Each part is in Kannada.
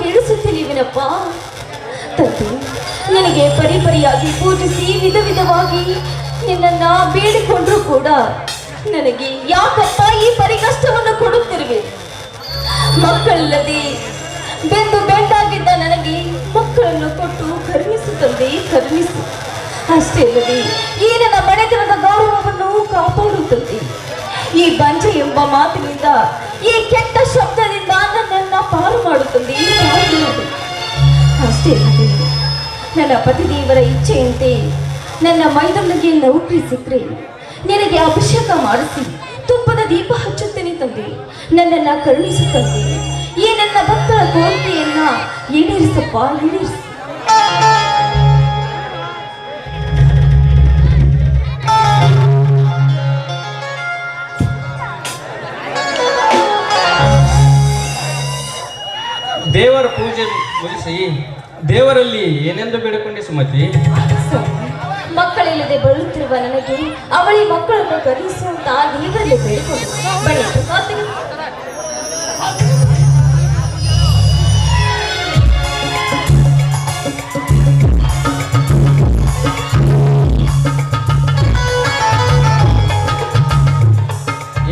ಕೇಳಿಸುತ್ತಲಿವಿನಪ್ಪ. ತಂದೆ, ನನಗೆ ಪರಿಪರಿಯಾಗಿ ಪೂಜಿಸಿ ವಿಧ ವಿಧವಾಗಿ ನಿನ್ನನ್ನ ಬೇಡಿಕೊಂಡ್ರೂ ಕೂಡ ನನಗೆ ಯಾಕಪ್ಪ ಈ ಪರಿಕಷ್ಟವನ್ನು ಕೊಡುತ್ತಿರುವೆ? ಮಕ್ಕಳಿಲ್ಲದೆ ಬೆಂದು ಬೆಂಡಾಗಿದ್ದ ನನಗೆ ಮಕ್ಕಳನ್ನು ಕೊಟ್ಟು ಕರುಣಿಸು ತಂದೆ, ಕರುಣಿಸು. ಅಷ್ಟೇ ಅಲ್ಲದೆ ಈ ನನ್ನ ಮನೆತನದ ಗೌರವವನ್ನು ಕಾಪಾಡುತ್ತದೆ. ಈ ಬಂಜೆ ಎಂಬ ಮಾತಿನಿಂದ, ಈ ಕೆಟ್ಟ ಶಬ್ದದಿಂದ ನನ್ನನ್ನು ಪಾರು ಮಾಡುತ್ತದೆ. ಅಷ್ಟೇ ಅಲ್ಲದೆ ನನ್ನ ಪತಿದೇವರ ಇಚ್ಛೆಯಂತೆ ನನ್ನ ಮೈದುನಿಗೆ ನೌಕರಿ ಸಿಕ್ಕರೆ ನಿನಗೆ ಅಭಿಷೇಕ ಮಾಡಿಸಿ ತುಪ್ಪದ ದೀಪ ಹಚ್ಚುತ್ತೇನೆ ತಂದೆ. ನನ್ನನ್ನ ಕರುಣಿಸುತ್ತಂತೆ. ಈ ನನ್ನ ಭಕ್ತರ ಕೋರಿಕೆಯನ್ನ ಈಡೇರಿಸಪ್ಪ, ಈಡೇರಿಸು. ದೇವರ ಪೂಜೆ ಮುಗಿಸಿ ದೇವರಲ್ಲಿ ಏನೆಂದು ಬೇಡಿಕೊಂಡೆ ಸುಮತಿ? ಮಕ್ಕಳಿಲ್ಲದೆ ಬರುತ್ತಿರುವ ನನಗೆ ಅವಳಿ ಮಕ್ಕಳನ್ನು ಕರುಣಿಸುವಂತ ದೇವರಲ್ಲಿ ಬೇಡಿಕೊಂಡು ಬನ್ನಿ.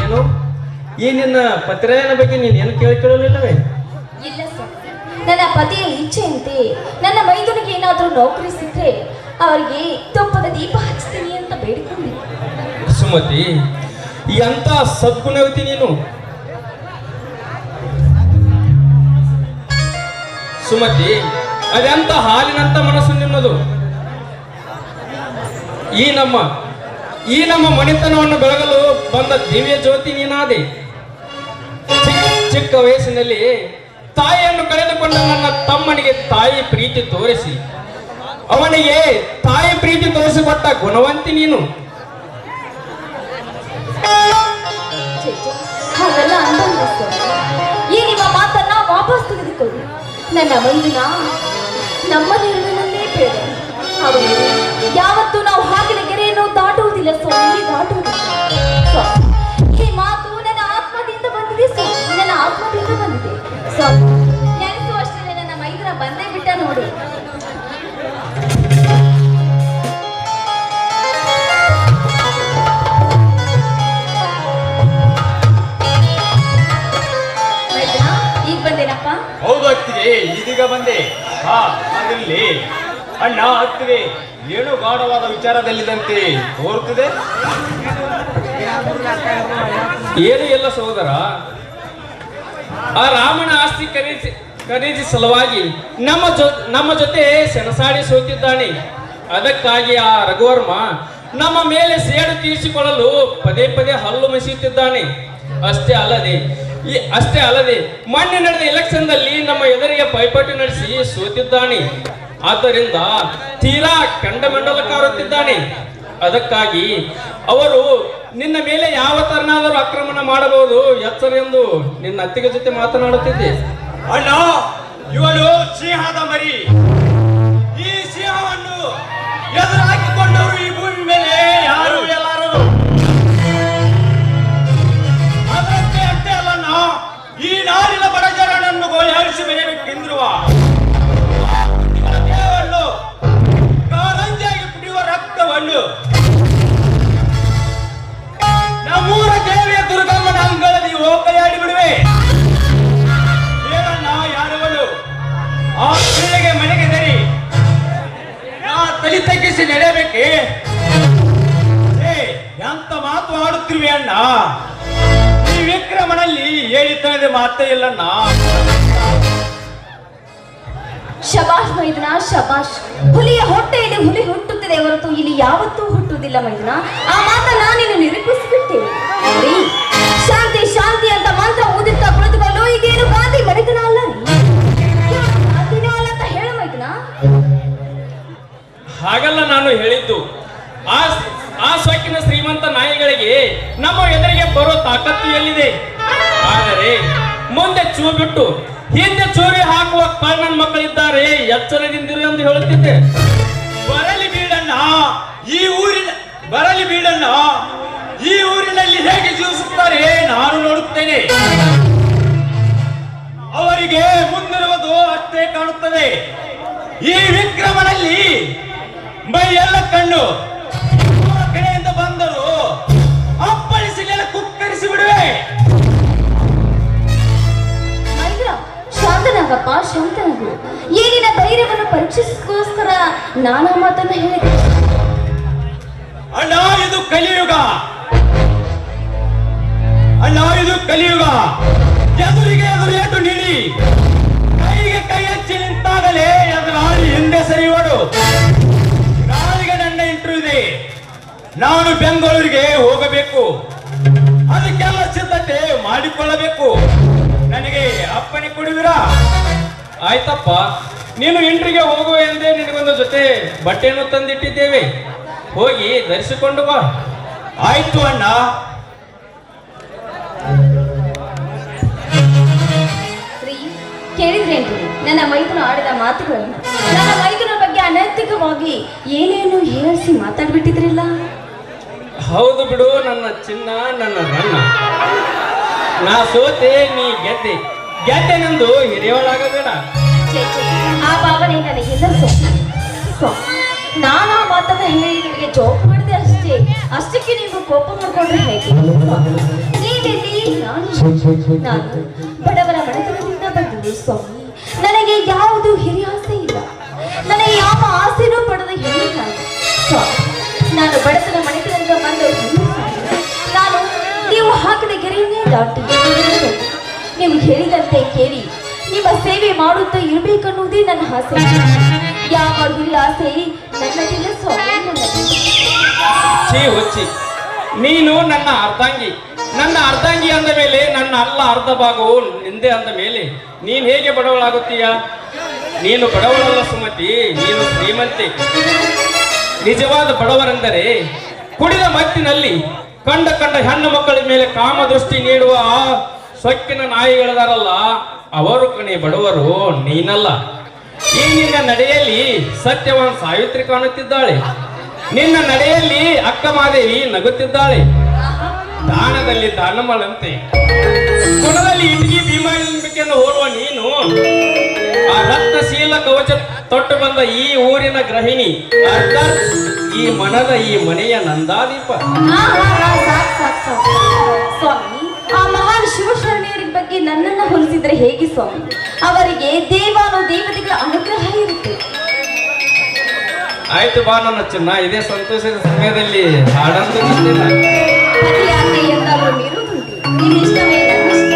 ಏನು ಈ ನಿನ್ನ ಪತಿರಾಯನ ಬಗ್ಗೆ ನೀನು ಏನು ಕೇಳಿಕೊಳ್ಳಲಿಲ್ಲವೇ? ಇಲ್ಲ ಸರ್, ನನ್ನ ಪತಿಯ ಇಚ್ಛೆಯಂತೆ ನನ್ನ ಮೈದುನಿಗೆ ಏನಾದರೂ ನೌಕರಿ ಸಿಕ್ಕರೆ ಅವರಿಗೆ ತುಪ್ಪದ ದೀಪ ಹಚ್ತೀನಿ ಅಂತ ಬೇಡಿಕೊಂಡೆ. ಸುಮತಿ, ಎಂತ ಸದ್ಗುಣವತಿ ನೀನು. ಸುಮತಿ, ಅದೆಂತ ಹಾಲಿನಂತ ಮನಸ್ಸು ನಿನ್ನದು. ಈ ನಮ್ಮ ಮನೆತನವನ್ನು ಬೆಳಗಲು ಬಂದ ದಿವ್ಯ ಜ್ಯೋತಿ ನೀನಾದೆ. ಚಿಕ್ಕ ವಯಸ್ಸಿನಲ್ಲಿ ತಾಯಿಯನ್ನು ಕಳೆದುಕೊಂಡ ನನ್ನ ತಮ್ಮನಿಗೆ ತಾಯಿ ಪ್ರೀತಿ ತೋರಿಸಿ ಅವನಿಗೆ ತಾಯಿ ಪ್ರೀತಿ ತೋರಿಸಿಕೊಟ್ಟ ಗುಣವಂತಿ ನೀನು. ಹಾಗೆಲ್ಲ ಅಂದಲ್ಲ ಸರ್. ಈ ನಿಮ್ಮ ಮಾತನ್ನ ವಾಪಸ್ ತೆಗೆದುಕೊಳ್ಳಿ. ನನ್ನ ಮೈದುನ ನಮ್ಮ ನಿರ್ಣಯನಲ್ಲೇ ಬೇಡ. ಅವರು ಯಾವತ್ತೂ ನಾವು ಹಾಕಿನ ಕೆರೆಯನ್ನು ದಾಟುವುದಿಲ್ಲ ಸ್ವಾಮಿ, ದಾಟುವುದಿಲ್ಲ. ಈ ಮಾತು ನನ್ನ ಆತ್ಮದಿಂದ ಬಂದಿದೆ ಸ್ವಾಮಿ, ನನ್ನ ಆತ್ಮದಿಂದ ಬಂದಿದೆ ಸ್ವಾಮಿ. ನೆನೆಸುವಷ್ಟೇ ನನ್ನ ಮೈದುನ ಬಂದೇ ಬಿಟ್ಟ ನೋಡಿ. ಹೌದು ಅತ್ತಿಗೆ, ಇದೀಗ ಬಂದೆ. ಅದರಲ್ಲಿ ಅಣ್ಣ ಅತ್ತಿಗೆ ಏನು ಗಾಢವಾದ ವಿಚಾರದಲ್ಲಿದ್ದಂತೆ ತೋರುತ್ತದೆ. ಏನು ಎಲ್ಲ ಸಹೋದರ, ಆ ರಾಮನ ಆಸ್ತಿ ಖರೀದಿ ಸಲುವಾಗಿ ನಮ್ಮ ಜೊತೆ ಸೆಣಸಾಡಿ ಸೋತಿದ್ದಾನೆ. ಅದಕ್ಕಾಗಿ ಆ ರಘುವರ್ಮ ನಮ್ಮ ಮೇಲೆ ಸೇಡು ತೀರಿಸಿಕೊಳ್ಳಲು ಪದೇ ಪದೇ ಹಲ್ಲು ಮಸೀಯುತ್ತಿದ್ದಾನೆ. ಅಷ್ಟೇ ಅಲ್ಲದೆ ಮೊನ್ನೆ ನಡೆದ ಎಲೆಕ್ಷನ್ದಲ್ಲಿ ನಮ್ಮ ಎದುರಿಗೆ ಪೈಪೋಟಿ ನಡೆಸಿ ಸೋತಿದ್ದಾನೆ. ಆದ್ದರಿಂದ ತೀರಾ ಕೆಂಡಮಂಡಲ ಕಾರುತ್ತಿದ್ದಾನೆ. ಅದಕ್ಕಾಗಿ ಅವರು ನಿನ್ನ ಮೇಲೆ ಯಾವ ತರನಾದರೂ ಆಕ್ರಮಣ ಮಾಡಬಹುದು, ಎಚ್ಚರ ಎಂದು ನಿನ್ನ ಅತ್ತಿಗೆ ಜೊತೆ ಮಾತನಾಡುತ್ತಿದ್ದೆ. ಅಣ್ಣ, ಇವನು ಸಿಂಹದ ಮರಿ. ಈ ಸಿಂಹವನ್ನು ಎದುರಾಕಿಕೊಂಡವರು ಈ ಭೂಮಿ ಮೇಲೆ ಯಾರು ಎಲ್ಲರೂ. ಅದರಂತೆ ಅಷ್ಟೇ ಅಲ್ಲಣ್ಣ, ಈ ನಾಡಿನ ಬಡಜನರನ್ನು ಗೋಳಾಡಿಸಿ ಬೆಳೆಯಬೇಕೆಂದಿರುವ ದೇಹವನ್ನು ಕಾರಂಜಿಯಾಗಿ ಕುಡಿಯುವ ರಕ್ತವನ್ನು ನಮ್ಮೂರ ದೇವಿಯ ದುರ್ಗಮ್ಮನ ಅಂಗಳದಲ್ಲಿ ಓಕೈಯಾಡಿ ಬಿಡುವೆ. ಏನಣ್ಣ ಯಾರವನು ಆ ಕ್ರೀಡೆಗೆ ಮನೆಗೆ ಸರಿ ತಲೆ ತಗ್ಗಿಸಿ ನಡೆಯಬೇಕೆ? ಎಂತ ಮಾತು ಆಡುತ್ತಿರುವೆ ಅಣ್ಣ. ಈ ವಿಕ್ರಮನಲ್ಲಿ ಹೇಳಿದ್ದದೆ ಮಾತೇ ಇಲ್ಲಣ್ಣ. ಶಬಾಷ್ ಮೈದುನ, ಶಬಾಷ್. ಹುಲಿಯ ಹೊಟ್ಟೆಯಲ್ಲಿ ಹುಲಿ ಹುಟ್ಟುತ್ತದೆ ಹೊರತು ಇಲ್ಲಿ ಯಾವತ್ತೂ ಹುಟ್ಟುವುದಿಲ್ಲ ಮೈದುನ. ಆ ಮಾತನ್ನ ನೀನು ನಿರೂಪಿಸಿಬಿಟ್ಟೆ. ಶಾಂತಿ ಶಾಂತಿ ಅಂತ ಮಂತ್ರ ಊದುತ್ತಾ ಕುಳಿತುಕೊಂಡು ಇದೇನು ಗಾಂಧಿ ಮನೆತನ ಅಲ್ಲ ಅಂತ ಹೇಳು ಮೈದುನ. ಹಾಗಲ್ಲ ನಾನು ಹೇಳಿದ್ದು. ಆ ಸೊಕ್ಕಿನ ಶ್ರೀಮಂತ ನಾಯಿಗಳಿಗೆ ನಮ್ಮ ಎದುರಿಗೆ ಬರೋ ತಾಕತ್ತು ಎಲ್ಲಿದೆ? ಆದರೆ ಮುಂದೆ ಚೂ ಬಿಟ್ಟು ಹಿಂದೆ ಚೂರಿ ಹಾಕುವ ಕಳ್ಳನ ಮಕ್ಕಳಿದ್ದಾರೆ, ಎಚ್ಚರದಿಂದಿರು ಎಂದು ಹೇಳುತ್ತಿದ್ದೆ. ಬರಲಿ ಬೀಡಣ್ಣ, ಈ ಊರಿನಲ್ಲಿ ಹೇಗೆ ಜೀವಿಸುತ್ತಾರೆ ನಾನು ನೋಡುತ್ತೇನೆ. ಅವರಿಗೆ ಮುಂದಿರುವುದು ಅಷ್ಟೇ ಕಾಣುತ್ತದೆ. ಈ ವಿಕ್ರಮನಲ್ಲಿ ಮೈಯೆಲ್ಲ ಕಣ್ಣು ಇವರ ಕಡೆಯಿಂದ ಬಂದರು ಅಪ್ಪಳಿಸಲೆಲ್ಲ ಕುಕ್ಕರಿಸಿ ಬಿಡುವೆ. ಮೈದ್ರ, ಶಾಂತನಾಗಪ್ಪ, ಶಾಂತನಾಗು. ಏನಿನ ಧೈರ್ಯವನ್ನು ಪರೀಕ್ಷಿಸೋಸ್ಕರ ನಾನಾ ಮಾತನ್ನ ಹೇಳಿದೆ. ಅಣ್ಣ, ಇದು ಕಲಿಯುಗ. ಅಣ್ಣ, ಇದು ಕಲಿಯುಗ. ಎದುರಿಗೆ ಎದುರೇಟು ನೀಡಿ ಕೈಗೆ ಕೈ ಹಚ್ಚಿ ನಿಂತಾಗಲೇ ಎದುರಾಳಿ ಹಿಂದೆ ಸರಿಯೋಡು. ನಾಳೆಗೆ ನನ್ನ ಇಂಟರ್ವ್ಯೂ ಇದೆ. ನಾನು ಬೆಂಗಳೂರಿಗೆ ಹೋಗಬೇಕು. ಅದಕ್ಕೆಲ್ಲ ಸಿದ್ಧತೆ ಮಾಡಿಕೊಳ್ಳಬೇಕು. ನನಗೆ ಅಪ್ಪಣೆ ಕೊಡುವಿರಾ? ಆಯ್ತಪ್ಪ, ನೀನು ಇಂಟ್ರಿಗೆ ಹೋಗುವ ಎಂದೇ ನಿನಗೊಂದು ಜೊತೆ ಬಟ್ಟೆಯನ್ನು ತಂದಿಟ್ಟಿದ್ದೇವೆ, ಹೋಗಿ ಧರಿಸಿಕೊಂಡು ಬಾ. ಆಯ್ತು ಅಣ್ಣ. ರೀ, ಕೇಳಿದ್ರೇನ್ರಿ ನನ್ನ ಮೈದುನ ಆಡಿದ ಮಾತುಗಳನ್ನು? ನನ್ನ ಮೈದುನ ಬಗ್ಗೆ ಅನೈತಿಕವಾಗಿ ಏನೇನು ಹೇಳಿಸಿ ಮಾತಾಡ್ಬಿಟ್ಟಿದ್ರಿಲ್ಲ. ಹೌದು ಬಿಡು ನನ್ನ ಚಿನ್ನ, ನನ್ನ ರಣ್ಣ. ನಾ ಸೋತೆ, ನೀ ಗೆದ್ದೆ. ಗೆದ್ದೆನೆಂದು ಹಿರಿಯವಳಾಗಬೇಡ. ಛೇ, ಛೇ, ಆ ಭಾವನೆ ನನಗಿಲ್ಲ ಸ್ವಾಮಿ. ನಾನು ಆ ಮಾತನ್ನ ಹೇಳಿ ನಿಮಗೆ ಜೋಕ್ ಮಾಡಿದೆ ಅಷ್ಟೇ. ಅಷ್ಟಕ್ಕೆ ನೀವು ಕೋಪ ಮಾಡ್ಕೊಂಡ್ರೆ ಹೇಗೆ? ನೀವೆಲ್ಲಿ, ನಾನು ಬಡವರ ಮನೆತನದಿಂದ ಬಂದಿದ್ದೆ ಸ್ವಾಮಿ. ನನಗೆ ಯಾವುದು ಹಿರಿಯ ಆಸೆ ಇಲ್ಲ. ನನಗೆ ಯಾವ ಆಸೆನೂ ಪಡೆದ ಹೆಣ್ಣು ನಾನು ಸ್ವಾಮಿ. ನಾನು ಬಡತನ ಮನೆತನದಿಂದ ಬಂದ ಹೆಣ್ಣು ಸ್ವಾಮಿ. ನಾನು ನೀವು ಹಾಕಿದ ಗೆರೆಯನ್ನೇ ದಾಟಿ ನೀವು ಹೇಳಿದಂತೆ ಕೇಳಿ ನಿಮ್ಮ ಸೇವೆ ಮಾಡುತ್ತಾ ಇರಬೇಕನ್ನುವುದೇ ನನ್ನ ಆಸೆ. ಯಾವ ಹಿರಿಯ ಆಸೆ ನನ್ನದಿಲ್ಲ ಸ್ವಾಮಿ, ನನ್ನದಿಲ್ಲ. ಛೀ ಹುಚ್ಚಿ, ನೀನು ನನ್ನ ಅರ್ಧಾಂಗಿ. ನನ್ನ ಅರ್ಧಾಂಗಿ ಅಂದ ಮೇಲೆ ನನ್ನ ಅಲ್ಲ ಅರ್ಧ ಭಾಗವು ನಿಂದೆ ಅಂದ ಮೇಲೆ ನೀನ್ ಹೇಗೆ ಬಡವಳಾಗುತ್ತೀಯ? ನೀನು ಬಡವಳಲ್ಲ ಸುಮತಿ, ನೀನು ಶ್ರೀಮಂತೆ. ನಿಜವಾದ ಬಡವರೆಂದರೆ ಕುಡಿದ ಮತ್ತಿನಲ್ಲಿ ಕಂಡ ಹೆಣ್ಣು ಮಕ್ಕಳ ಮೇಲೆ ಕಾಮದೃಷ್ಟಿ ನೀಡುವ ಆ ಸೊಕ್ಕಿನ ನಾಯಿಗಳಿದಾರಲ್ಲ, ಅವರು ಕಣೆ ಬಡವರು, ನೀನಲ್ಲ. ಈ ನಿನ್ನ ನಡೆಯಲ್ಲಿ ಸತ್ಯವಾನ್ ಸಾವಿತ್ರಿ ಕಾಣುತ್ತಿದ್ದಾಳೆ. ನಿನ್ನ ನಡೆಯಲ್ಲಿ ಅಕ್ಕ ಮಾದೇವಿ ನಗುತ್ತಿದ್ದಾಳೆ. ದಾನದಲ್ಲಿ ದಾನಮ್ಮಳಂತೆ, ಗುಣದಲ್ಲಿ ಇಟಗಿ ಭೀಮಾಂಬಿಕೆಯನ್ನು ಹೋಲುವ ನೀನು ಆ ರತ್ನಶೀಲ ಕವಚ ತೊಟ್ಟು ಬಂದ ಈ ಊರಿನ ಗೃಹಿಣಿ, ಅರ್ಥಾತ್ ಈ ಮನದ ಈ ಮನೆಯ ನಂದಾದೀಪ. ಸ್ವಾಮಿ, ಆ ಮಹಾನ್ ಶಿವಶರಣೆಯರ ಬಗ್ಗೆ ನನ್ನನ್ನ ಹೋಲಿಸಿದ್ರೆ ಹೇಗೆ ಸ್ವಾಮಿ? ಅವರಿಗೆ ದೇವಾನು ದೇವತೆಗಳ ಅನುಗ್ರಹ ಇರುತ್ತೆ. ಆಯ್ತು ಬಾ ನನ್ನ ಚಿನ್ನ, ಇದೇ ಸಂತೋಷದ ಸಮಯದಲ್ಲಿ ಹಾಡಂದು ನಿಂತಿಲ್ಲ. ಪತಿ ಆಕೆ ಎಂದಾದರೂ ಮೀರುವುದುಂಟು. ನಿನ್ನ ಇಷ್ಟವೇ ನನ್ನ ಇಷ್ಟ.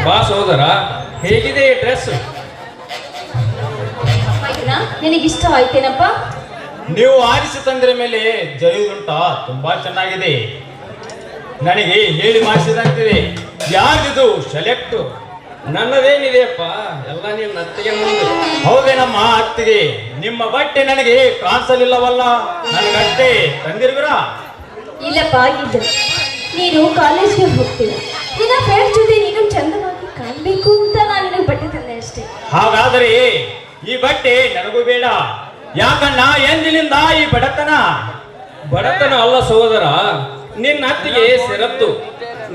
ಬಾ ಸಹೋದರ, ಹೇಗಿದೆ ಈ ಡ್ರೆಸ್? ಮೈದುನ, ನಿನಗಿಷ್ಟ ಆಯ್ತೇನಪ್ಪ? ನೀವು ಆರಿಸಿ ತಂದಿರ ಮೇಲೆ ಜರಿಯುದುಂಟ ತುಂಬಾ ಚೆನ್ನಾಗಿದೆ. ನನಗೆ ಹೇಳಿ ಮಾಡಿಸಿದಂತಿದೆ. ಯಾರ್ದಿದು ಸೆಲೆಕ್ಟ್? ನನ್ನದೇನಿದೆಯಪ್ಪ, ಎಲ್ಲ ನಿನ್ನ ಅತ್ತಿಗೆ ಮುಂದೆ. ಹೌದೇನಮ್ಮ ಅತ್ತಿಗೆ, ನಿಮ್ಮ ಬಟ್ಟೆ ನನಗೆ ಕಾಣಿಸಲಿಲ್ಲವಲ್ಲ, ನನಗಷ್ಟೇ ತಂದಿರುವಿರಾ? ಇಲ್ಲಪ್ಪ, ಇಲ್ಲ. ನೀನು ಕಾಲೇಜ್ಗೆ ಹೋಗ್ತೀಯ, ನಿನ್ನ ಫ್ರೆಂಡ್ ಜೊತೆ ನೀನು ಚಂದವಾಗಿ ಕಾಣ್ಬೇಕು ಅಂತ ನಾನು ನಿನಗೆ ಬಟ್ಟೆ ತಂದೆ ಅಷ್ಟೇ. ಹಾಗಾದರೆ ಈ ಬಟ್ಟೆ ನನಗೂ ಬೇಡ. ಯಾಕಣ್ಣ ಎಂದಿನಿಂದ ಈ ಬಡತನ? ಬಡತನ ಅಲ್ಲ ಸಹೋದರ, ನಿನ್ನ ಅತ್ತಿಗೆ ಷರತ್ತು.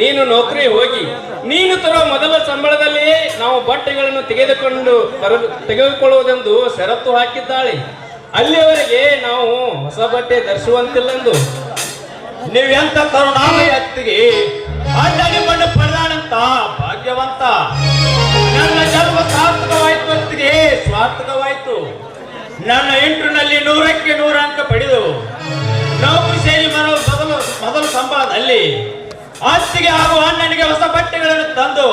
ನೀನು ನೌಕರಿ ಹೋಗಿ ನೀನು ತರುವ ಮೊದಲ ಸಂಬಳದಲ್ಲಿಯೇ ನಾವು ಬಟ್ಟೆಗಳನ್ನು ತೆಗೆದುಕೊಳ್ಳುವುದೆಂದು ಷರತ್ತು ಹಾಕಿದ್ದಾಳೆ. ಅಲ್ಲಿಯವರೆಗೆ ನಾವು ಹೊಸ ಬಟ್ಟೆ ಧರಿಸುವಂತಿಲ್ಲೆಂದು. ನೀವೆಂತ ಕರುಣಾಮಯ ಅತ್ತಿಗೆ, ಅಣ್ಣ ನಿಮ್ಮನ್ನು ಪಡೆದಾನಂತ ಭಾಗ್ಯವಂತ. ನನ್ನ ಜನ್ಮ ಸಾರ್ಥಕವಾಯ್ತು ಅತ್ತಿಗೆ, ಸ್ವಾರ್ಥಕವಾಯ್ತು. ನನ್ನ ಇಂಟರ್ನಲ್ಲಿ 100ಕ್ಕೆ 100 ಅಂಕ ಪಡೆದು ನೌಕರಿ ಸೇರಿ ಮೊದಲು ಸಂಬಳದಲ್ಲಿ ಅತ್ತಿಗೆ ಹಾಗೂ ಅಣ್ಣನಿಗೆ ಹೊಸ ಬಟ್ಟೆಗಳನ್ನು ತಂದು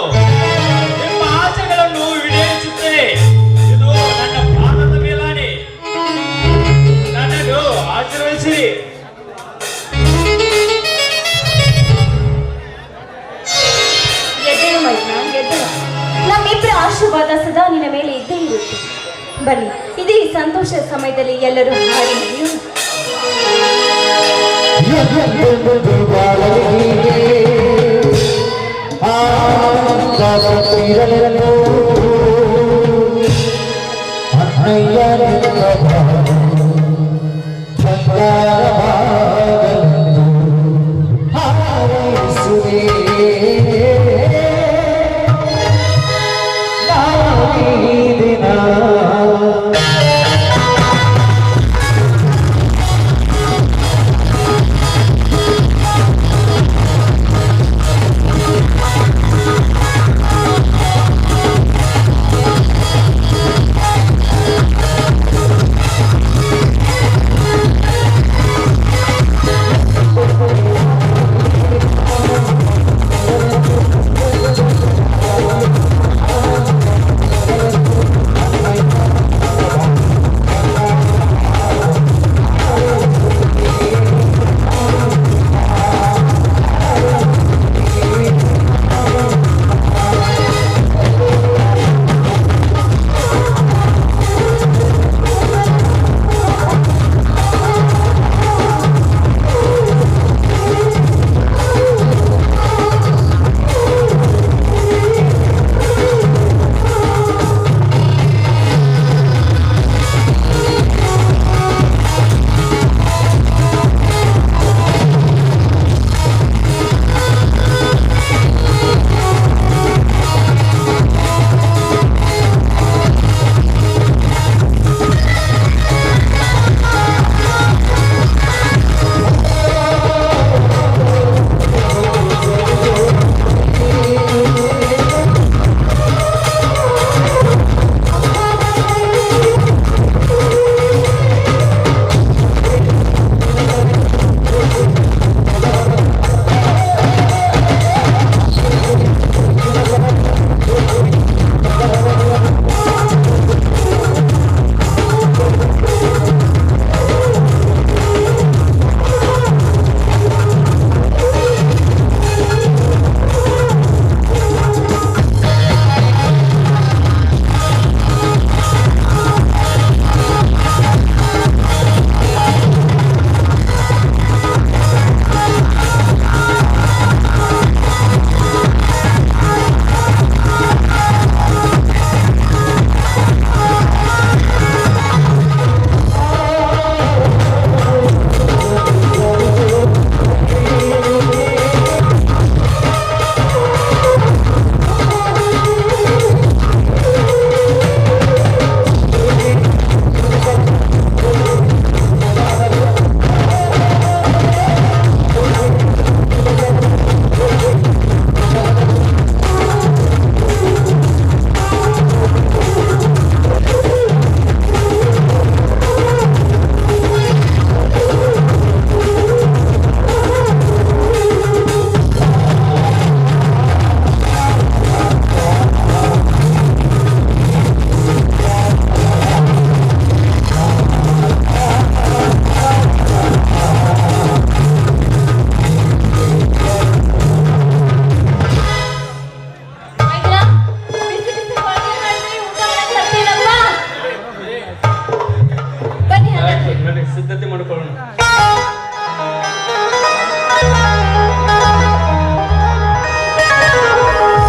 ನಿಮ್ಮ ಆಸೆಗಳನ್ನು ಈಡೇರಿಸುತ್ತೇನೆ. ಇದು ನನ್ನ ಪ್ರಾಣದ ಮೇಲಾನೆ. ನನ್ನನ್ನು ಆಶೀರ್ವದಿಸಿರಿ. ಎದ್ದೇಳು ಮೈದುನ, ಎದ್ದೇಳು. ನಮ್ಮಿಬ್ಬರ ಆಶೀರ್ವಾದ ಸದಾ ನಿನ್ನ ಮೇಲೆ ಇದ್ದೇ ಇರುತ್ತೆ. ಬನ್ನಿ, ಇದೇ ಸಂತೋಷ ಸಮಯದಲ್ಲಿ ಎಲ್ಲರೂ ಹಾಡಿ ನಡೆಯೋಣ. ಸಿದ್ಧತೆ ಮಾಡಿಕೊಳ್ಳೋಣ.